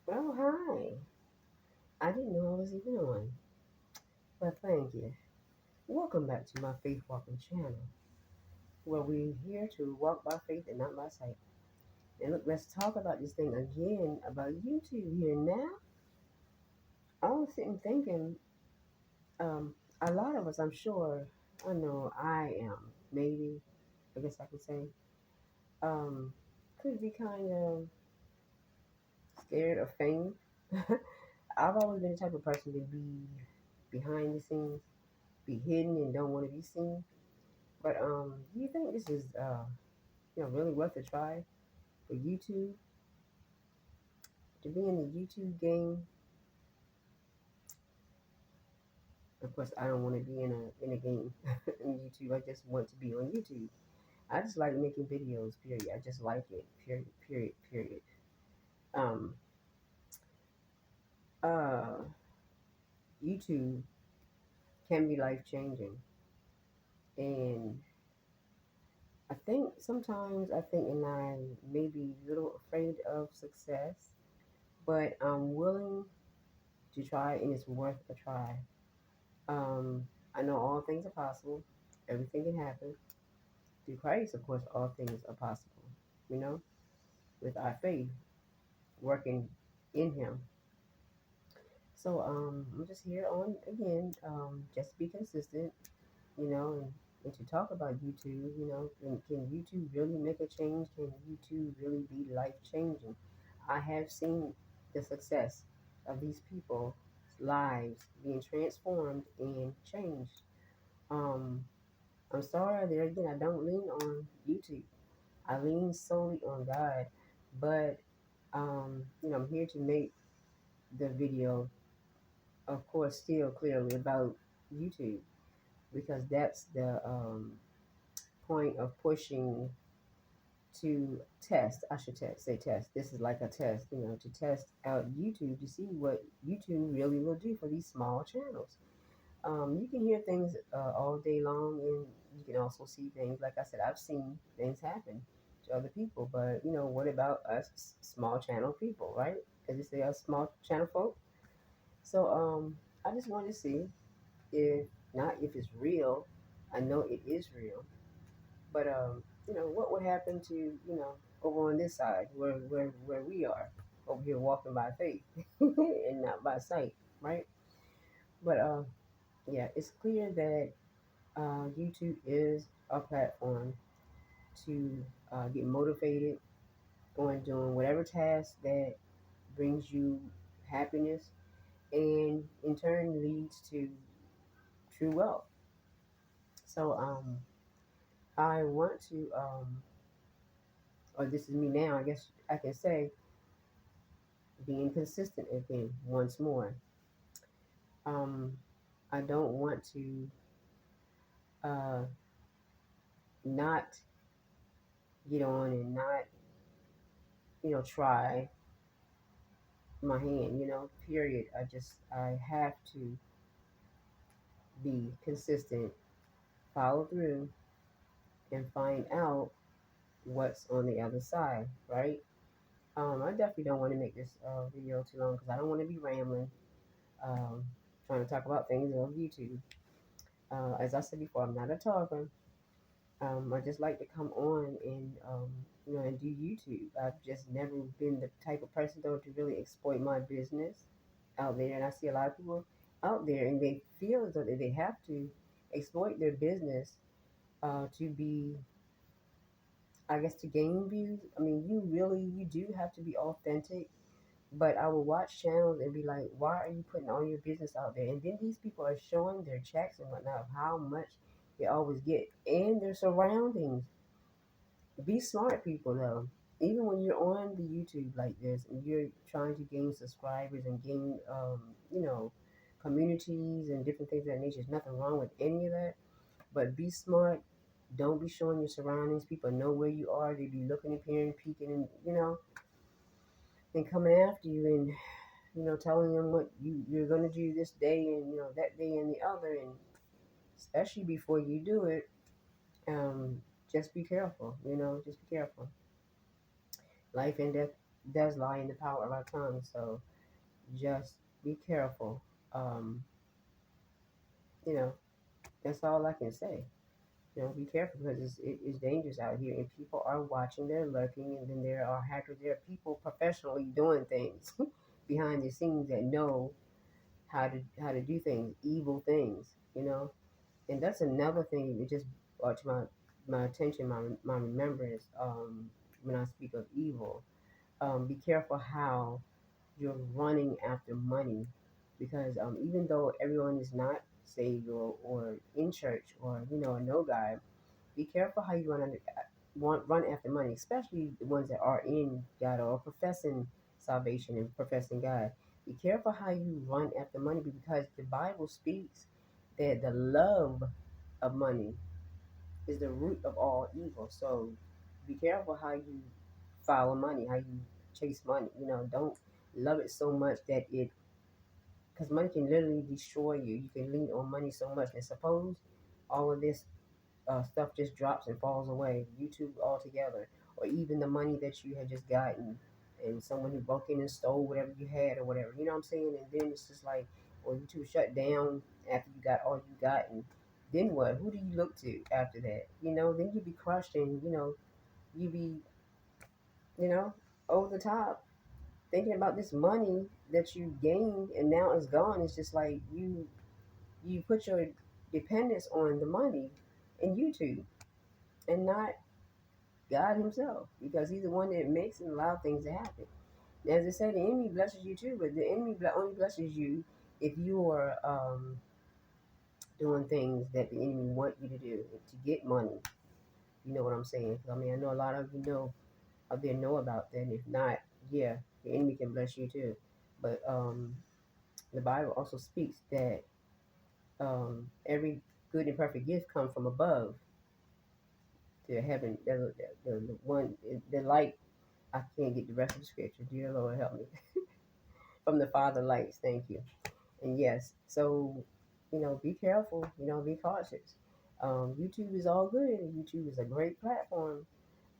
Oh, hi. I didn't know I was even on. But thank you. Welcome back to my Faith Walking channel, where we're here to walk by faith and not by sight. And look, let's talk about this thing again about YouTube here now. I was sitting thinking, um, a lot of us, I'm sure, I know I am, maybe, I guess I could say, um, could be kind of scared of fame. I've always been the type of person to be behind the scenes, be hidden and don't want to be seen. But do you think this is really worth a try for YouTube to be in the YouTube game? Of course, I don't want to be in a game in YouTube. I just want to be on YouTube. I just like making videos. Period. I just like it. Period. Period. Period. Um. Uh. YouTube can be life changing, and I think, and I may be a little afraid of success, but I'm willing to try, and it's worth a try. Um, I know all things are possible. Everything can happen. Through Christ, of course, all things are possible. You know, with our faith working in Him. So I'm just here on again, just to be consistent. And to talk about YouTube. Can YouTube really make a change? Can YouTube really be life changing? I have seen the success of these people's lives being transformed and changed. Um, I'm sorry, there again, I don't lean on YouTube. I lean solely on God. But, I'm here to make the video, of course, still clearly about YouTube because that's the point of pushing to test. I should say test. This is like a test, to test out YouTube to see what YouTube really will do for these small channels. You can hear things all day long, and you can also see things. Like I said, I've seen things happen to other people, but what about us small channel people, right? As you say, us small channel folk. So, I just wanted to see if not if it's real. I know it is real, but what would happen to over on this side where we are over here walking by faith and not by sight, right? But yeah, it's clear that YouTube is a platform to get motivated on doing whatever task that brings you happiness and in turn leads to true wealth. So I want to, or this is me now, I guess I can say, being consistent again once more. Um, I don't want to uh, not get on and not, try my hand, period. I have to be consistent, follow through, and find out what's on the other side, right? I definitely don't want to make this video too long because I don't want to be rambling, um, trying to talk about things on YouTube. As I said before, I'm not a talker. I just like to come on and do YouTube. I've just never been the type of person though to really exploit my business out there, and I see a lot of people out there, and they feel as though they have to exploit their business to be, I guess, to gain views. I mean, you do have to be authentic. But I will watch channels and be like, why are you putting all your business out there? And then these people are showing their checks and whatnot of how much they always get and their surroundings. Be smart, people, though. Even when you're on the YouTube like this and you're trying to gain subscribers and gain, communities and different things of that nature, there's nothing wrong with any of that. But be smart. Don't be showing your surroundings. People know where you are. They be looking up here and peeking and coming after you and telling them what you're going to do this day and that day and the other, and especially before you do it, just be careful. Just be careful. Life and death does lie in the power of our tongue. So just be careful. Um, you know, that's all I can say. You know, be careful because it's dangerous out here, and people are watching. They're lurking, and then there are hackers. There are people professionally doing things behind the scenes that know how to do things, evil things. You know, and that's another thing that just brought to my attention, my remembrance. When I speak of evil, be careful how you're running after money, because even though everyone is not saved or in church or a no guy, be careful how you run after money, especially the ones that are in God or professing salvation and professing God. Be careful how you run after money, because the Bible speaks that the love of money is the root of all evil. So be careful how you follow money, how you chase money. Don't love it so much that because money can literally destroy you. You can lean on money so much, and suppose all of this stuff just drops and falls away, YouTube altogether, or even the money that you had just gotten, and someone who broke in and stole whatever you had or whatever. You know what I'm saying? And then it's just like, well, YouTube shut down after you got all you got, and then what? Who do you look to after that? Then you be crushed, and you be, you know, over the top thinking about this money that you gained and now it's gone. It's just like you put your dependence on the money in YouTube and not God Himself, because He's the one that makes and allows things to happen. As I say, the enemy blesses you too, but the enemy only blesses you if you are doing things that the enemy want you to do to get money. You know what I'm saying? I mean, I know a lot of you know out there know about that. And if not, yeah, the enemy can bless you too. But the Bible also speaks that every good and perfect gift comes from above to heaven. The one, the light. I can't get the rest of the scripture. Dear Lord, help me. From the Father lights. Thank you. And yes, so be careful. Be cautious. YouTube is all good. YouTube is a great platform.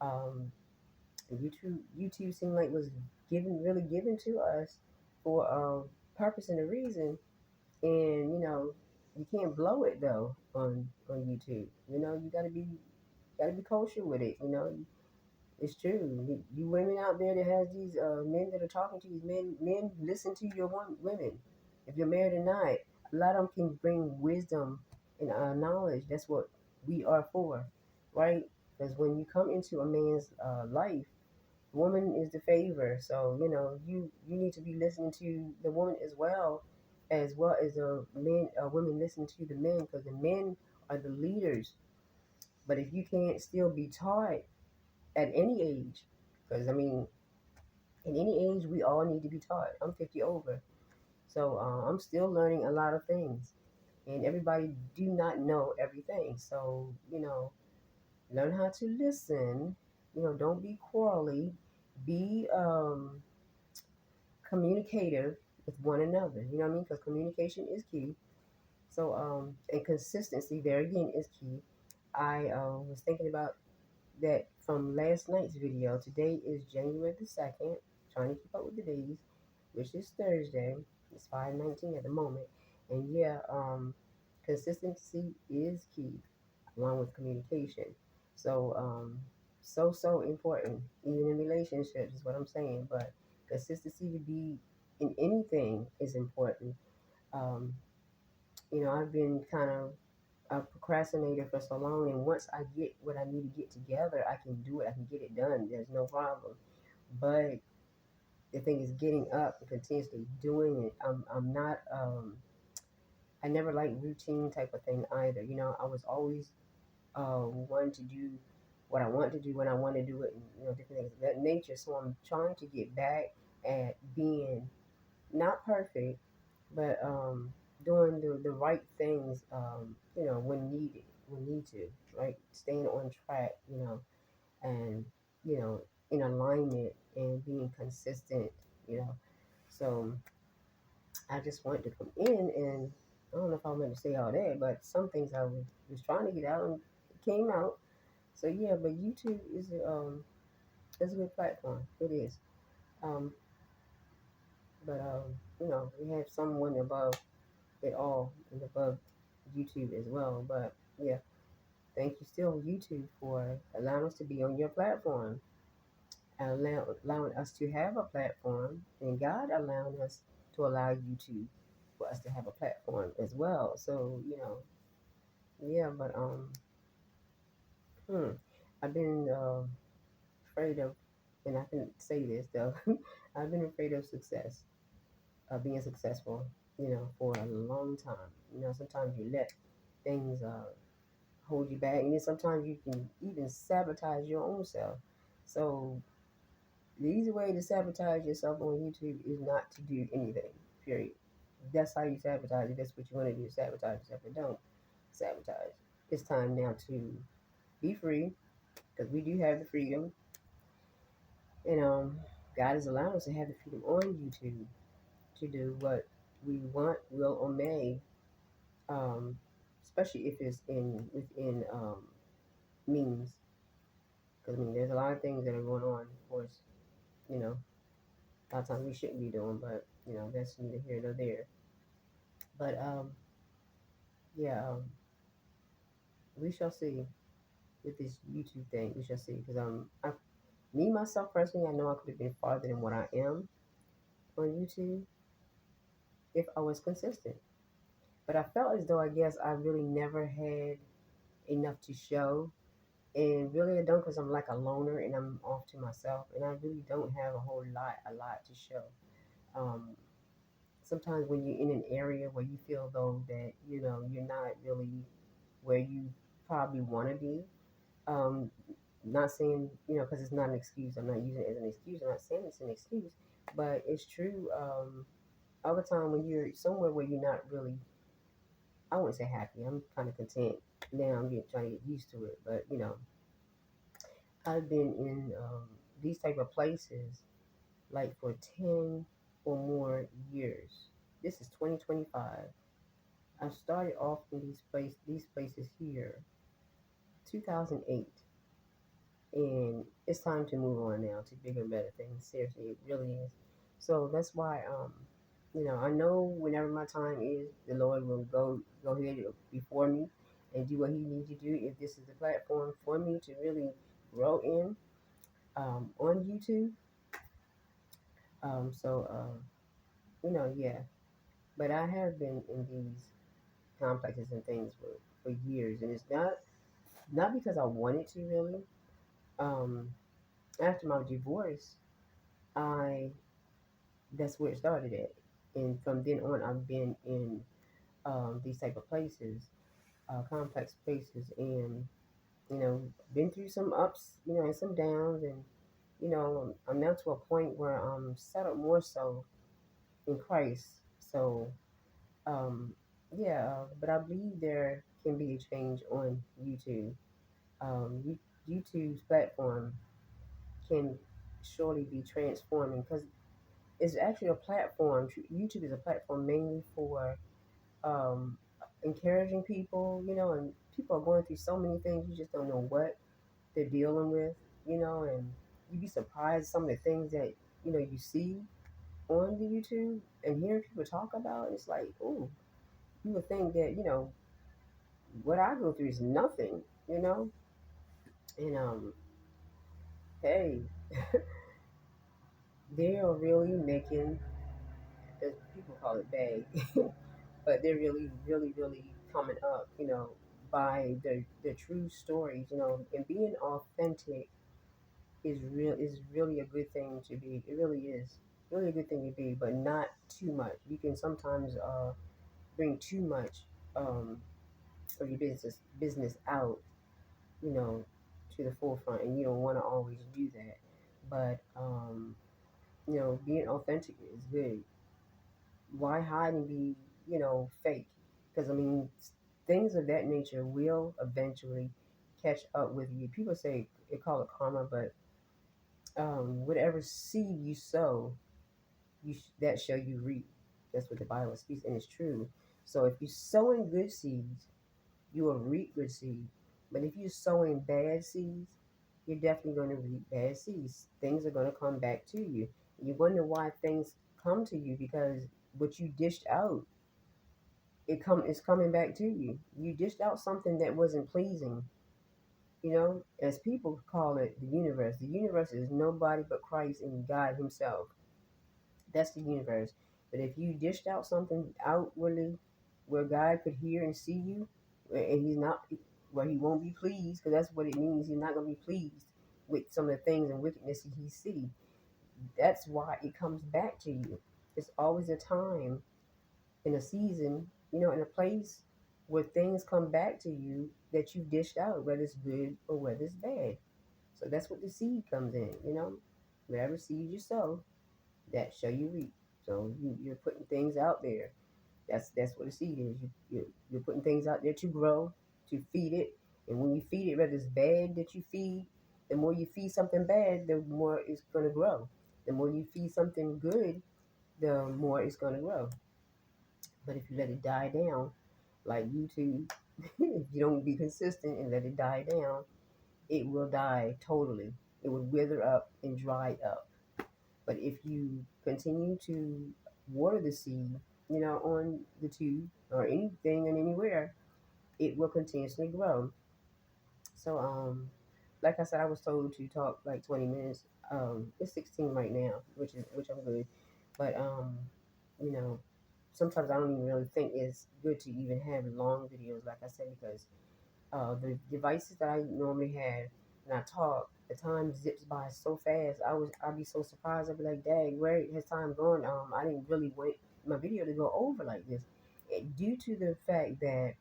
Um, YouTube seemed like was really given to us for a purpose and a reason. And you can't blow it though on YouTube. You gotta be kosher with it. It's true. You women out there that has these men that are talking to these men listen to your women. If you're married or not, a lot of them can bring wisdom and knowledge. That's what we are for, right? Because when you come into a man's life, woman is the favor. So you need to be listening to the woman as well as the men. Women listen to the men, because the men are the leaders. But if you can't still be taught at any age, because I mean, at any age, we all need to be taught. I'm 50 over, so I'm still learning a lot of things, and everybody do not know everything. So learn how to listen. Don't be quarrelly. Be communicative with one another. You know what I mean? Because communication is key. So and consistency there again is key. I was thinking about that from last night's video. Today is January the 2nd. Trying to keep up with the days, which is Thursday. It's 5:19 at the moment. And yeah, consistency is key along with communication. So so important, even in relationships is what I'm saying. But consistency to be in anything is important. Um, I've been kind of a procrastinator for so long, and once I get what I need to get together, I can do it. I can get it done. There's no problem. But the thing is getting up and continuously doing it. I'm not I never liked routine type of thing either. I was always one to do what I want to do when I want to do it, and different things of that nature. So I'm trying to get back at being not perfect, but doing the right things, when needed, when need to, right? Staying on track, and you know, in alignment and being consistent, you know. So I just wanted to come in, and I don't know if I'm going to say all that, but some things I was trying to get out and it came out. So yeah, but YouTube is a good platform. It is. Um, but we have someone above it all and above YouTube as well. But yeah, thank you still YouTube for allowing us to be on your platform, allowing us to have a platform, and God allowing us to allow YouTube for us to have a platform as well. So yeah, but hmm, I've been afraid of, and I can say this though, I've been afraid of success, being successful, for a long time. Sometimes you let things hold you back, and then sometimes you can even sabotage your own self. So the easy way to sabotage yourself on YouTube is not to do anything. Period. That's how you sabotage it. That's what you want to do. Sabotage yourself, but don't sabotage. It's time now to be free because we do have the freedom, and God is allowing us to have the freedom on YouTube to do what we want, will, or may. Um, Especially if it's in within means. Because there's a lot of things that are going on. Of course, you know, a lot of times we shouldn't be doing, but that's neither here nor there. But yeah, we shall see with this YouTube thing. We shall see because me myself personally, I know I could have been farther than what I am on YouTube if I was consistent. But I felt as though I guess I really never had enough to show. And really, I don't because I'm like a loner and I'm off to myself, and I really don't have a lot to show. Um, Sometimes when you're in an area where you feel though that you're not really where you probably want to be, um, not saying because it's not an excuse. I'm not using it as an excuse. I'm not saying it's an excuse, but it's true. All the time when you're somewhere where you're not really, I wouldn't say happy. I'm kind of content now. I'm trying to get used to it, but I've been in these type of places like for 10 or more years. This is 2025. I started off in these places here 2008, and it's time to move on now to bigger and better things. Seriously, it really is. So that's why I know whenever my time is, the Lord will go ahead before me and do what He needs to do. If this is the platform for me to really grow in on YouTube, yeah. But I have been in these complexes and things for years, and it's not because I wanted to really. Um, After my divorce, I that's where it started at, and from then on, I've been in these type of places, complex places, and been through some ups, and some downs, and I'm now to a point where I'm settled more so in Christ. So Um, yeah, but I believe there can be a change on YouTube. YouTube's platform can surely be transforming because it's actually a platform. YouTube is a platform mainly for um, encouraging people, and people are going through so many things. You just don't know what they're dealing with, and you'd be surprised some of the things that you see on the YouTube and hearing people talk about. It's like, oh, you would think that what I go through is nothing, you know? And hey, they are really making, as people call it, bag, but they're really, really, really coming up, by their true stories, and being authentic is really a good thing to be. It really is really a good thing to be, but not too much. You can sometimes bring too much um, of your business out, you know, to the forefront, and you don't want to always do that. But being authentic is good. Why hide and be, fake? Because things of that nature will eventually catch up with you. People say they call it karma, but whatever seed you sow, that shall you reap. That's what the Bible speaks, and it's true. So if you're sowing good seeds, you will reap good seed. But if you're sowing bad seeds, you're definitely going to reap bad seeds. Things are going to come back to you. You wonder why things come to you because what you dished out, it's coming back to you. You dished out something that wasn't pleasing. As people call it, the universe. The universe is nobody but Christ and God Himself. That's the universe. But if you dished out something outwardly where God could hear and see you, and He's not, well, He won't be pleased because that's what it means. He's not going to be pleased with some of the things and wickedness He see. That's why it comes back to you. It's always a time in a season, in a place where things come back to you that you dished out, whether it's good or whether it's bad. So that's what the seed comes in. Whatever seed you sow, that shall you reap. So you're putting things out there. That's what a seed is. You're putting things out there to grow, to feed it. And when you feed it, whether it's bad that you feed, the more you feed something bad, the more it's going to grow. The more you feed something good, the more it's going to grow. But if you let it die down, like YouTube, if you don't be consistent and let it die down, it will die totally. It will wither up and dry up. But if you continue to water the seed, on the tube or anything and anywhere, it will continuously grow. So, like I said, I was told to talk like 20 minutes. It's 16 right now, which I'm good. But you know, sometimes I don't even really think it's good to even have long videos, like I said, because the devices that I normally have when I talk, the time zips by so fast. I'd be so surprised. I'd be like, "Dang, where has time gone?" I didn't really want my video to go over like this, due to the fact that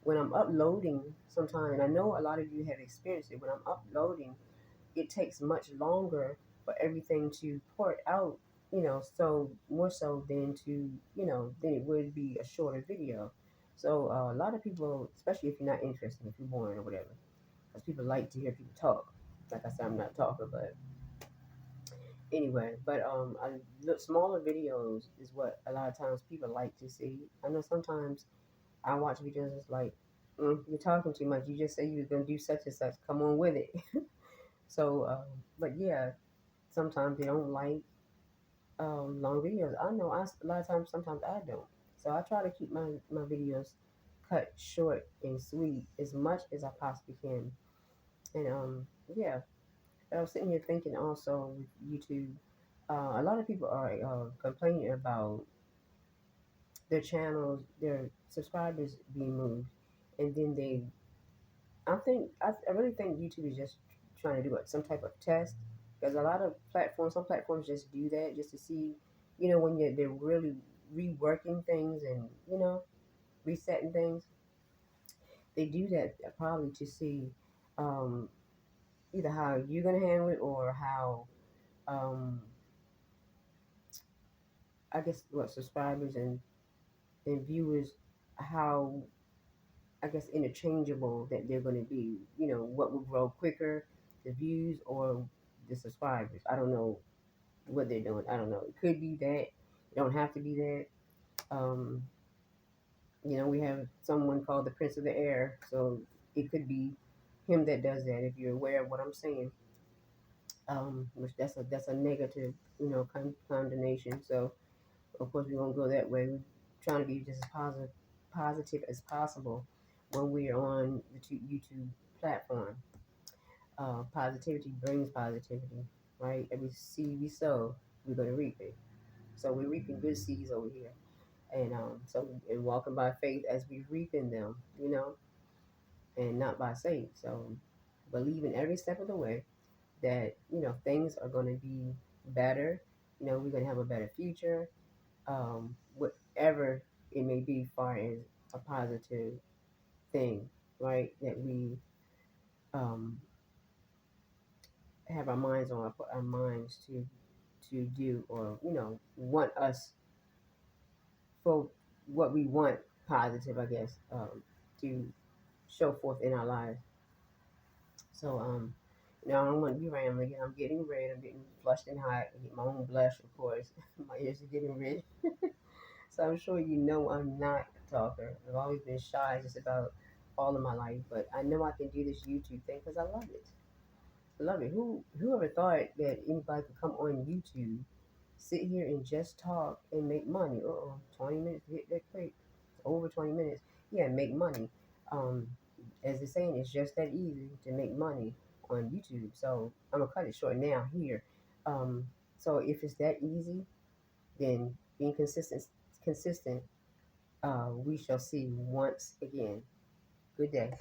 when I'm uploading, sometimes, and I know a lot of you have experienced it. When I'm uploading, it takes much longer for everything to port out. So more so than it would be a shorter video. So a lot of people, especially if you're not interested, if you're boring or whatever, because people like to hear people talk. Like I said, I'm not a talker, but anyway. But smaller videos is what a lot of times people like to see. I know sometimes I watch videos. It's like, you're talking too much. You just say you were gonna do such and such. Come on with it. So, but yeah, sometimes they don't like long videos. I know a lot of times, sometimes I don't. So I try to keep my videos cut short and sweet as much as I possibly can. And yeah, I was sitting here thinking also with YouTube, a lot of people are complaining about their channels, their subscribers being moved, and then I really think YouTube is just trying to do some type of test, because a lot of some platforms just do that just to see, when they're really reworking things and resetting things. They do that probably to see um, either how you're gonna handle it or how um, I guess what subscribers and viewers, how I guess interchangeable that they're going to be. What will grow quicker, the views or the subscribers. I don't know what they're doing. I don't know. It could be that. It don't have to be that. Um, we have someone called the Prince of the Air, so it could be him that does that. If you're aware of what I'm saying, which that's a negative, condemnation. So of course we won't go that way. We're trying to be just as positive as possible when we are on the YouTube platform. Positivity brings positivity, right? Every seed we sow, we're gonna reap it. So we're reaping good seeds over here, and and walking by faith as we reaping them, and not by sight. So believing every step of the way that things are gonna be better. We're gonna have a better future. Whatever it may be, far as a positive thing, right? That we um, have our minds on, put our minds to do, or want us for what we want positive, I guess, to show forth in our lives. So now I don't want to be rambling. I'm getting red. I'm getting flushed and hot. I get my own blush, of course. My ears are getting red. So I'm sure I'm not a talker. I've always been shy just about all of my life, but I know I can do this YouTube thing because I love it. I love it. Whoever thought that anybody could come on YouTube sit here and just talk and make money. 20 minutes to hit that quick. Over 20 minutes. Yeah, make money. Um, as they're saying, it's just that easy to make money on YouTube. So I'm gonna cut it short now here. Um, so if it's that easy, then being consistent, we shall see once again. Good day.